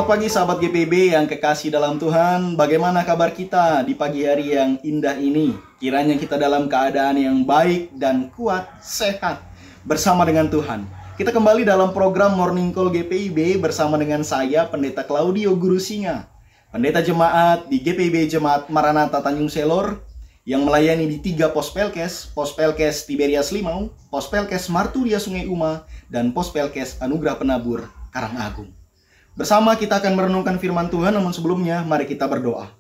Selamat pagi sahabat GPIB yang kekasih dalam Tuhan. Bagaimana kabar kita di pagi hari yang indah ini? Kiranya kita dalam keadaan yang baik dan kuat, sehat bersama dengan Tuhan. Kita kembali dalam program Morning Call GPIB bersama dengan saya, Pendeta Claudio Guru Singa, Pendeta Jemaat di GPIB Jemaat Maranatha Tanjung Selor, yang melayani di 3 Pospelkes, Pospelkes Tiberias Limau, Pospelkes Marturia Sungai Uma, dan Pospelkes Anugerah Penabur Karangagung. Bersama kita akan merenungkan firman Tuhan, namun sebelumnya mari kita berdoa.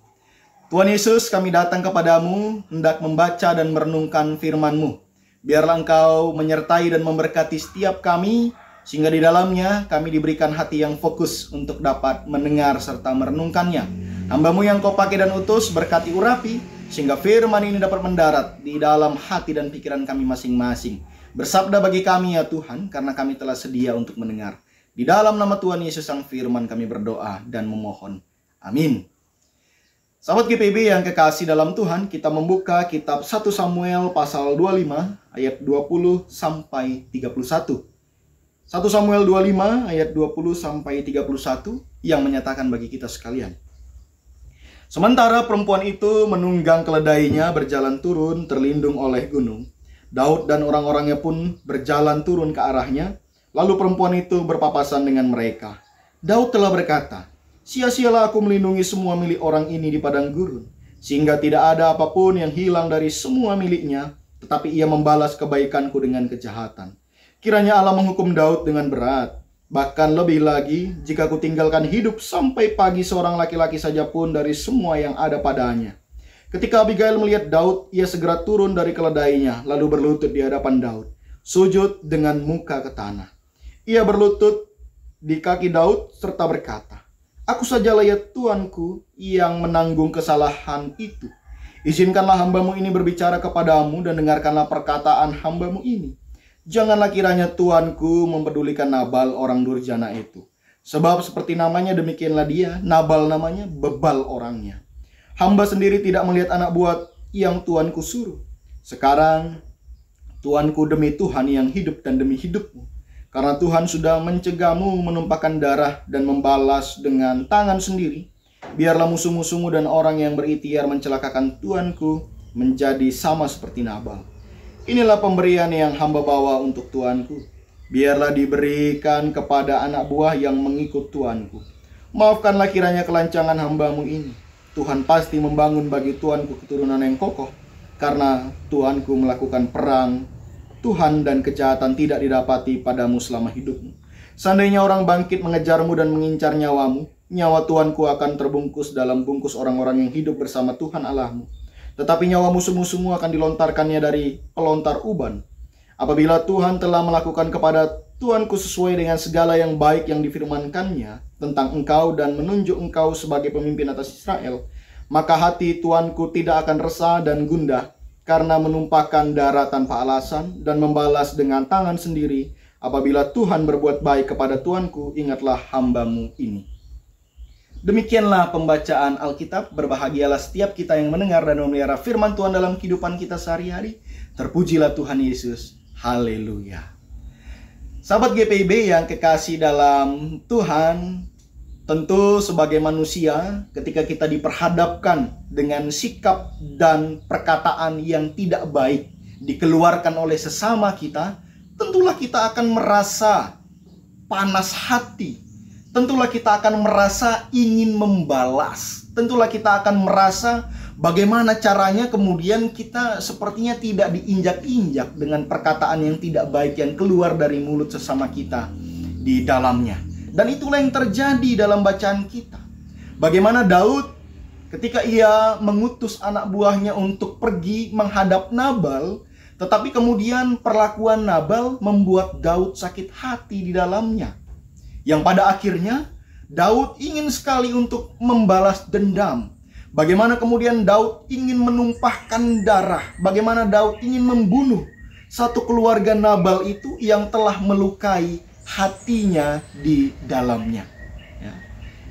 Tuhan Yesus, kami datang kepadamu, hendak membaca dan merenungkan firman-Mu. Biarlah Engkau menyertai dan memberkati setiap kami, sehingga di dalamnya kami diberikan hati yang fokus untuk dapat mendengar serta merenungkannya. Hamba-Mu yang Kau pakai dan utus, berkati urapi, sehingga firman ini dapat mendarat di dalam hati dan pikiran kami masing-masing. Bersabda bagi kami ya Tuhan, karena kami telah sedia untuk mendengar. Di dalam nama Tuhan Yesus Sang Firman kami berdoa dan memohon. Amin. Sahabat GPIB yang kekasih dalam Tuhan, kita membuka kitab 1 Samuel pasal 25 ayat 20 sampai 31. 1 Samuel 25 ayat 20 sampai 31 yang menyatakan bagi kita sekalian. Sementara perempuan itu menunggang keledainya berjalan turun terlindung oleh gunung. Daud dan orang-orangnya pun berjalan turun ke arahnya. Lalu perempuan itu berpapasan dengan mereka. Daud telah berkata, "Sia-sialah aku melindungi semua milik orang ini di padang gurun, sehingga tidak ada apapun yang hilang dari semua miliknya, tetapi ia membalas kebaikanku dengan kejahatan. Kiranya Allah menghukum Daud dengan berat. Bahkan lebih lagi, jika aku tinggalkan hidup sampai pagi seorang laki-laki saja pun dari semua yang ada padanya." Ketika Abigail melihat Daud, ia segera turun dari keledainya, lalu berlutut di hadapan Daud, sujud dengan muka ke tanah. Ia berlutut di kaki Daud serta berkata, "Aku sajalah ya Tuanku yang menanggung kesalahan itu. Izinkanlah hamba-Mu ini berbicara kepadamu dan dengarkanlah perkataan hamba-Mu ini. Janganlah kiranya Tuanku mempedulikan Nabal orang durjana itu. Sebab seperti namanya demikianlah dia, Nabal namanya, bebal orangnya. Hamba sendiri tidak melihat anak buah yang Tuanku suruh. Sekarang Tuanku demi Tuhan yang hidup dan demi hidupmu. Karena Tuhan sudah mencegahmu menumpahkan darah dan membalas dengan tangan sendiri. Biarlah musuh-musuhmu dan orang yang berikhtiar mencelakakan Tuanku menjadi sama seperti Nabal. Inilah pemberian yang hamba bawa untuk Tuanku. Biarlah diberikan kepada anak buah yang mengikut Tuanku. Maafkanlah kiranya kelancangan hamba-Mu ini. Tuhan pasti membangun bagi Tuanku keturunan yang kokoh. Karena Tuanku melakukan perang Tuhan dan kejahatan tidak didapati padamu selama hidupmu. Seandainya orang bangkit mengejarmu dan mengincar nyawamu, nyawa Tuanku akan terbungkus dalam bungkus orang-orang yang hidup bersama Tuhan Allahmu. Tetapi nyawa musuh-musuhmu akan dilontarkannya dari pelontar uban. Apabila Tuhan telah melakukan kepada Tuanku sesuai dengan segala yang baik yang difirmankannya tentang engkau dan menunjuk engkau sebagai pemimpin atas Israel, maka hati Tuanku tidak akan resah dan gundah karena menumpahkan darah tanpa alasan dan membalas dengan tangan sendiri. Apabila Tuhan berbuat baik kepada Tuanku, ingatlah hamba-Mu ini." Demikianlah pembacaan Alkitab. Berbahagialah setiap kita yang mendengar dan memelihara firman Tuhan dalam kehidupan kita sehari-hari. Terpujilah Tuhan Yesus. Haleluya. Sahabat GPIB yang kekasih dalam Tuhan, tentu sebagai manusia, ketika kita diperhadapkan dengan sikap dan perkataan yang tidak baik dikeluarkan oleh sesama kita, tentulah kita akan merasa panas hati. Tentulah kita akan merasa ingin membalas. Tentulah kita akan merasa bagaimana caranya kemudian kita sepertinya tidak diinjak-injak dengan perkataan yang tidak baik yang keluar dari mulut sesama kita di dalamnya. Dan itulah yang terjadi dalam bacaan kita. Bagaimana Daud ketika ia mengutus anak buahnya untuk pergi menghadap Nabal, tetapi kemudian perlakuan Nabal membuat Daud sakit hati di dalamnya. Yang pada akhirnya Daud ingin sekali untuk membalas dendam. Bagaimana kemudian Daud ingin menumpahkan darah. Bagaimana Daud ingin membunuh satu keluarga Nabal itu yang telah melukai hatinya di dalamnya. Ya.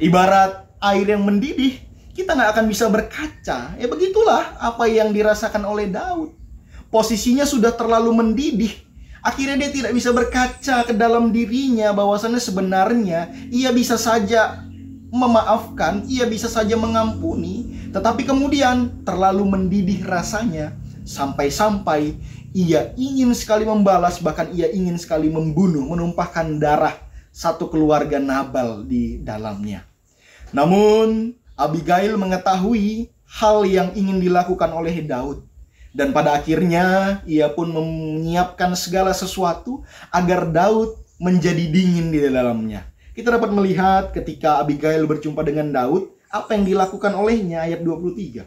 Ibarat air yang mendidih, kita nggak akan bisa berkaca. Ya begitulah apa yang dirasakan oleh Daud. Posisinya sudah terlalu mendidih. Akhirnya dia tidak bisa berkaca ke dalam dirinya bahwasannya sebenarnya ia bisa saja memaafkan, ia bisa saja mengampuni, tetapi kemudian terlalu mendidih rasanya sampai-sampai ia ingin sekali membalas, bahkan ia ingin sekali membunuh, menumpahkan darah satu keluarga Nabal di dalamnya. Namun Abigail mengetahui hal yang ingin dilakukan oleh Daud, dan pada akhirnya ia pun menyiapkan segala sesuatu agar Daud menjadi dingin di dalamnya. Kita dapat melihat ketika Abigail berjumpa dengan Daud, apa yang dilakukan olehnya, ayat 23.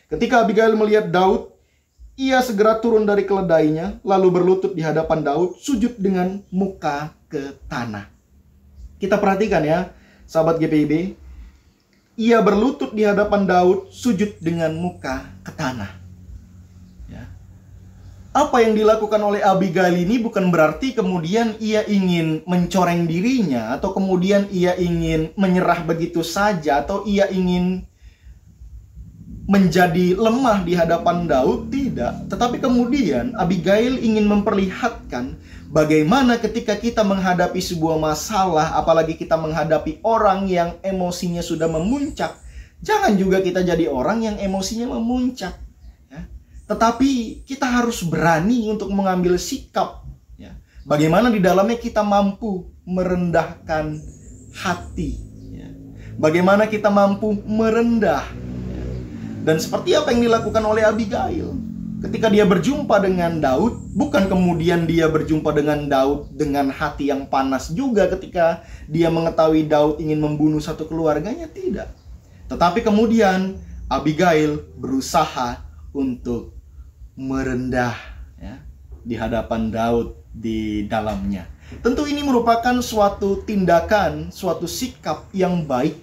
Ketika Abigail melihat Daud, ia segera turun dari keledainya, lalu berlutut di hadapan Daud, sujud dengan muka ke tanah. Kita perhatikan ya, sahabat GPIB, ia berlutut di hadapan Daud, sujud dengan muka ke tanah. Apa yang dilakukan oleh Abigail ini bukan berarti kemudian ia ingin mencoreng dirinya, atau kemudian ia ingin menyerah begitu saja, atau ia ingin menjadi lemah di hadapan Daud. Tidak. Tetapi kemudian Abigail ingin memperlihatkan bagaimana ketika kita menghadapi sebuah masalah, apalagi kita menghadapi orang yang emosinya sudah memuncak, jangan juga kita jadi orang yang emosinya memuncak. Tetapi kita harus berani untuk mengambil sikap. Bagaimana di dalamnya kita mampu merendahkan hati. Bagaimana kita mampu merendah. Dan seperti apa yang dilakukan oleh Abigail. Ketika dia berjumpa dengan Daud, bukan kemudian dia berjumpa dengan Daud dengan hati yang panas juga ketika dia mengetahui Daud ingin membunuh satu keluarganya, tidak. Tetapi kemudian Abigail berusaha untuk merendah di hadapan Daud di dalamnya. Tentu ini merupakan suatu tindakan, suatu sikap yang baik.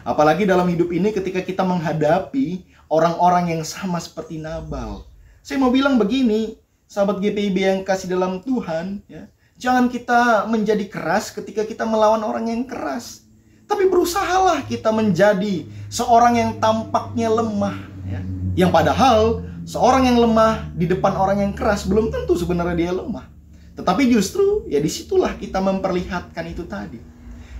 Apalagi dalam hidup ini ketika kita menghadapi orang-orang yang sama seperti Nabal. Saya mau bilang begini, sahabat GPIB yang kasih dalam Tuhan, jangan kita menjadi keras ketika kita melawan orang yang keras. Tapi berusahalah kita menjadi seorang yang tampaknya lemah. Yang padahal seorang yang lemah di depan orang yang keras belum tentu sebenarnya dia lemah. Tetapi justru disitulah kita memperlihatkan itu tadi.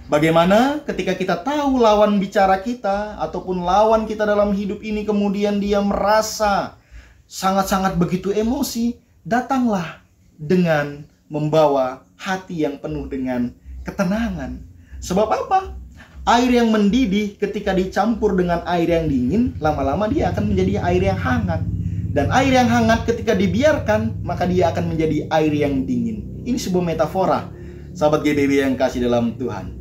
Bagaimana ketika kita tahu lawan bicara kita ataupun lawan kita dalam hidup ini kemudian dia merasa sangat-sangat begitu emosi, datanglah dengan membawa hati yang penuh dengan ketenangan. Sebab apa? Air yang mendidih ketika dicampur dengan air yang dingin, lama-lama dia akan menjadi air yang hangat. Dan air yang hangat ketika dibiarkan, maka dia akan menjadi air yang dingin. Ini sebuah metafora, sahabat GBB yang kasih dalam Tuhan.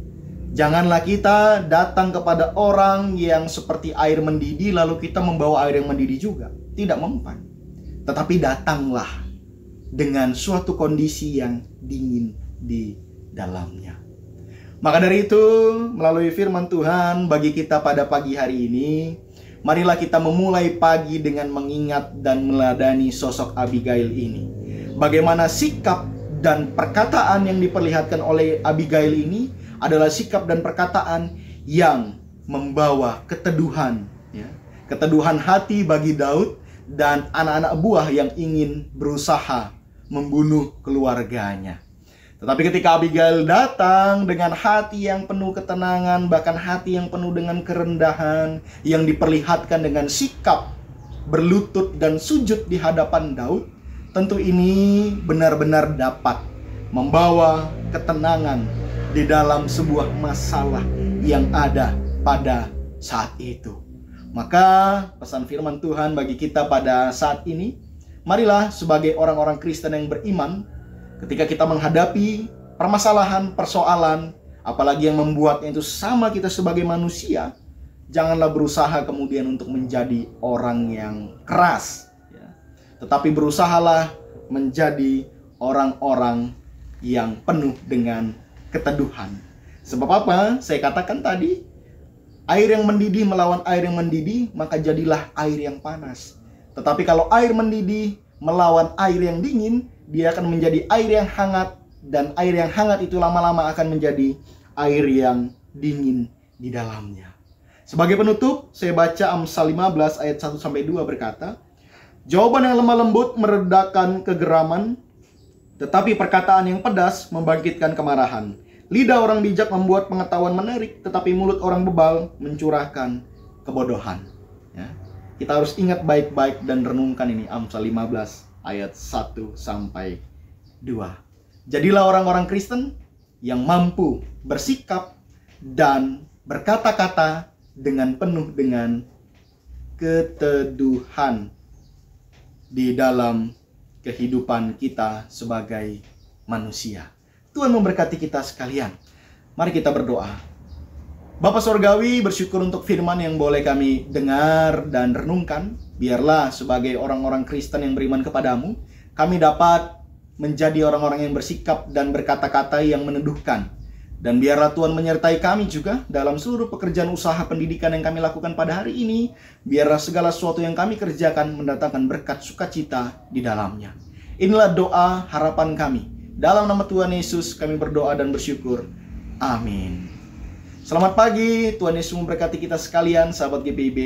Janganlah kita datang kepada orang yang seperti air mendidih, lalu kita membawa air yang mendidih juga. Tidak mempan. Tetapi datanglah dengan suatu kondisi yang dingin di dalamnya. Maka dari itu, melalui firman Tuhan bagi kita pada pagi hari ini, marilah kita memulai pagi dengan mengingat dan meladani sosok Abigail ini. Bagaimana sikap dan perkataan yang diperlihatkan oleh Abigail ini adalah sikap dan perkataan yang membawa keteduhan. Keteduhan hati bagi Daud dan anak-anak buah yang ingin berusaha membunuh keluarganya. Tetapi ketika Abigail datang dengan hati yang penuh ketenangan, bahkan hati yang penuh dengan kerendahan, yang diperlihatkan dengan sikap berlutut dan sujud di hadapan Daud, tentu ini benar-benar dapat membawa ketenangan di dalam sebuah masalah yang ada pada saat itu. Maka pesan firman Tuhan bagi kita pada saat ini, marilah sebagai orang-orang Kristen yang beriman, ketika kita menghadapi permasalahan, persoalan, apalagi yang membuatnya itu sama kita sebagai manusia, janganlah berusaha kemudian untuk menjadi orang yang keras. Tetapi berusahalah menjadi orang-orang yang penuh dengan keteduhan. Sebab apa? Saya katakan tadi, air yang mendidih melawan air yang mendidih, maka jadilah air yang panas. Tetapi kalau air mendidih melawan air yang dingin, dia akan menjadi air yang hangat, dan air yang hangat itu lama-lama akan menjadi air yang dingin di dalamnya. Sebagai penutup, saya baca Amsal 15 ayat 1-2 berkata, jawaban yang lemah lembut meredakan kegeraman, tetapi perkataan yang pedas membangkitkan kemarahan. Lidah orang bijak membuat pengetahuan menarik, tetapi mulut orang bebal mencurahkan kebodohan. Ya. Kita harus ingat baik-baik dan renungkan ini, Amsal 15 ayat 1 sampai 2. Jadilah orang-orang Kristen yang mampu bersikap dan berkata-kata dengan penuh dengan keteduhan di dalam kehidupan kita sebagai manusia. Tuhan memberkati kita sekalian. Mari kita berdoa. Bapa Sorgawi, bersyukur untuk firman yang boleh kami dengar dan renungkan. Biarlah sebagai orang-orang Kristen yang beriman kepadamu, kami dapat menjadi orang-orang yang bersikap dan berkata-kata yang meneduhkan. Dan biarlah Tuhan menyertai kami juga dalam seluruh pekerjaan usaha pendidikan yang kami lakukan pada hari ini. Biarlah segala sesuatu yang kami kerjakan mendatangkan berkat sukacita di dalamnya. Inilah doa harapan kami. Dalam nama Tuhan Yesus kami berdoa dan bersyukur. Amin. Selamat pagi, Tuhan Yesus memberkati kita sekalian, sahabat GPIB.